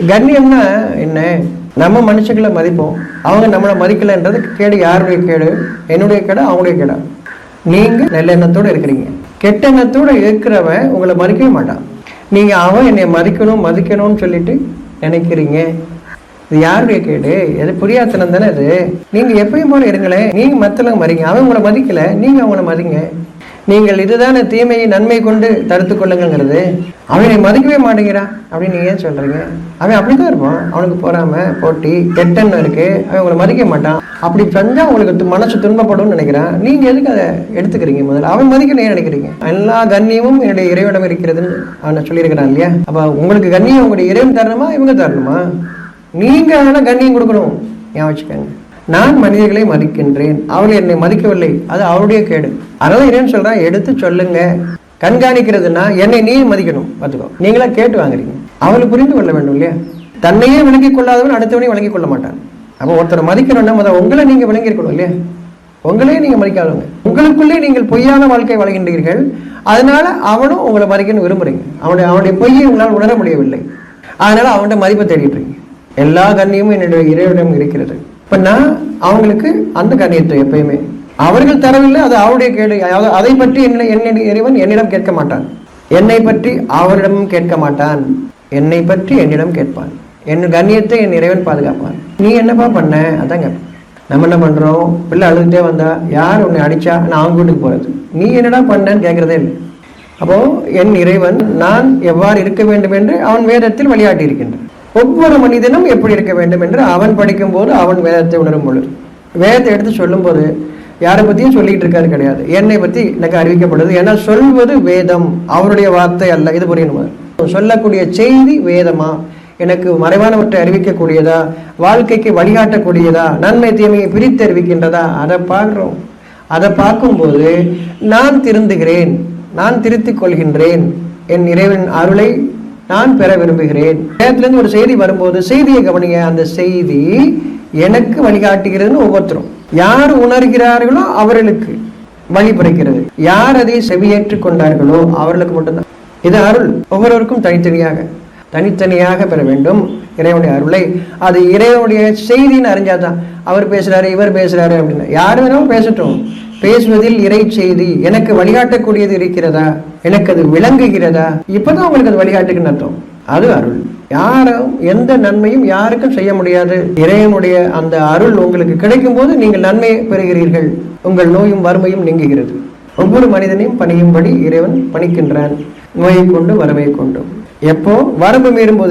கண்ணியம்னா என்ன? நம்ம மனுஷங்களை மதிப்போம், அவங்க நம்மளை மதிக்கலைன்றது கேடு. யாருடைய கேடு? என்னுடைய கேடு, அவங்களுடைய கேடா? நீங்க நல்ல எண்ணத்தோடு இருக்கிறீங்க. கெட்ட எண்ணத்தோடு இருக்கிறவன் உங்களை மதிக்கவே மாட்டான். நீங்க அவன் என்னை மதிக்கணும்னு சொல்லிட்டு நினைக்கிறீங்க. இது யாருடைய கேடு? எது புரியாத்தனம் தானே இது. நீங்க எப்பயும் போல இருங்களேன். நீங்க மத்தவங்க மதிங்க. அவன் உங்களை மதிக்கல, நீங்க அவங்கள மதிங்க. நீங்கள் இதுதானே தீமையை நன்மை கொண்டு தடுத்து கொள்ளுங்கிறது. அவனை மதிக்கவே மாட்டேங்கிறான் அப்படின்னு நீங்க ஏன் சொல்றீங்க? அவன் அப்படித்தான் இருப்பான். அவனுக்கு போறாம போட்டி கெட்டெண்ணம் இருக்கு, அவன் உங்களை மதிக்க மாட்டான். அப்படி செஞ்சா உங்களுக்கு மனசு துன்பப்படும் நினைக்கிறான். நீங்க எதுக்கு அதை எடுத்துக்கிறீங்க? முதல்ல அவன் மதிக்கணும் ஏன் நினைக்கிறீங்க? எல்லா கண்ணியமும் என்னுடைய இறைவனிடம் இருக்கிறதுன்னு அவனை சொல்லியிருக்கிறான் இல்லையா? அப்ப உங்களுக்கு கண்ணியம் உங்களுடைய இறைவன் தரணுமா, இவங்க தரணுமா? நீங்க ஆனா கண்ணியம் கொடுக்கணும். ஞாபகம் வச்சுக்கோங்க. நான் மனிதர்களை மதிக்கின்றேன், அவள் என்னை மதிக்கவில்லை, அது அவருடைய கேடு. அதனால இறைவன் சொல்றான், எடுத்து சொல்லுங்க. கண்காணிக்கிறதுனா என்னை நீ மதிக்கணும், பார்த்துக்கோ. நீங்களா கேட்டு வாங்குறீங்க. அவளுக்கு புரிந்து கொள்ள வேண்டும் இல்லையா? தன்னையே விளங்கிக் கொள்ளாதவன் அடுத்தவனையும் விளங்கிக் கொள்ள மாட்டான். அப்போ ஒருத்தரை மதிக்கணும்னா முதல் உங்களை நீங்க விளங்கி இருக்கணும் இல்லையா? உங்களையே நீங்க மதிக்காதவங்க, உங்களுக்குள்ளே நீங்கள் பொய்யான வாழ்க்கை வாழ்கின்றீர்கள். அதனால அவனும் உங்களை மதிக்கணும்னு விரும்புறீங்க. அவனுடைய பொய்யை உங்களால் உணர முடியவில்லை, அதனால அவன்கிட்ட மதிப்பை தேடிட்டுறீங்க. எல்லா கண்ணியமும் என்னுடைய இறைவனிடம் இருக்கிறது. இப்ப நான் அவங்களுக்கு அந்த கண்ணியத்தை எப்பயுமே அவர்கள் தரவில்லை, அது அவருடைய கேடு. அதை பற்றி இறைவன் என்னிடம் கேட்க மாட்டான், என்னை பற்றி அவரிடமும் கேட்க மாட்டான், என்னை பற்றி என்னிடம் கேட்பான். என் கண்ணியத்தை என் இறைவன் பாதுகாப்பான். நீ என்னப்பா பண்ண? அதாங்க நம்ம என்ன பண்றோம்? பிள்ளை அழுதுகிட்டே வந்தா யார் உன்னை அடிச்சா நான் அவங்க வீட்டுக்கு போறது, நீ என்னடா பண்ணன்னு கேட்கறதே இல்லை. அப்போ என் இறைவன் நான் எவ்வாறு இருக்க வேண்டும் என்று அவன் வேதத்தில் வழிகாட்டி இருக்கின்றான். ஒவ்வொரு மனிதனும் எப்படி இருக்க வேண்டும் என்று அவன் படிக்கும் போது, அவன் வேதத்தை உணரும் பொழுது, வேதத்தை எடுத்து சொல்லும் போது யாரை பத்தியும் சொல்லிட்டு இருக்காது கிடையாது. என்னை பத்தி எனக்கு அறிவிக்கப்படுது. ஏன்னா சொல்வது வேதம், அவருடைய வார்த்தை அல்ல. இது புரியணுமா? சொல்லக்கூடிய செய்தி வேதமா, எனக்கு மறைவானவற்றை அறிவிக்கக்கூடியதா, வாழ்க்கைக்கு வழிகாட்டக்கூடியதா, நன்மை தீமையை பிரித்து அறிவிக்கின்றதா, அதை பார்க்கிறோம். அதை பார்க்கும்போது நான் திருந்துகிறேன், நான் திருத்திக் கொள்கின்றேன், என் இறைவன் அருளை நான் பெற விரும்புகிறேன். வேதத்திலிருந்து ஒரு செய்தி வரும்போது செய்தியை கவனிங்க. அந்த செய்தி எனக்கு வழிகாட்டுகிறதுன்னு ஒவ்வொருத்தரும் யார் உணர்கிறார்களோ அவர்களுக்கு வழி பிறக்கிறது. யார் அதை செவியேற்றுக் கொண்டார்களோ அவர்களுக்கு மட்டும்தான் இது அருள். ஒவ்வொருவருக்கும் தனித்தனியாக பெற வேண்டும் இறைவனுடைய அருளை. அது இறைவனுடைய செய்தின்னு அறிஞ்சாதான். அவர் பேசுறாரு, இவர் பேசுறாரு அப்படின்னு யார் வேணாலும் பேசட்டும். பேசுவதில் இறை செய்தி எனக்கு வழிகாட்டக்கூடியது இருக்கிறதா, எனக்கு அது விளங்குகிறதா, இப்பதான் உங்களுக்கு அது வழிகாட்டுக்குன்னு அர்த்தம். அது அருள். யாரும் எந்த நன்மையும் யாருக்கும் செய்ய முடியாது. இறைவனுடைய அந்த அருள் உங்களுக்கு கிடைக்கும் போது நீங்கள் நன்மை பெறுகிறீர்கள், உங்கள் நோயும் வறுமையும் நீங்குகிறது. ஒவ்வொரு மனிதனையும் பணியும்படி இறைவன் பணிக்கின்றான், நோயை கொண்டு வரவை கொண்டும். எப்போ வரம்பு மீறும்போது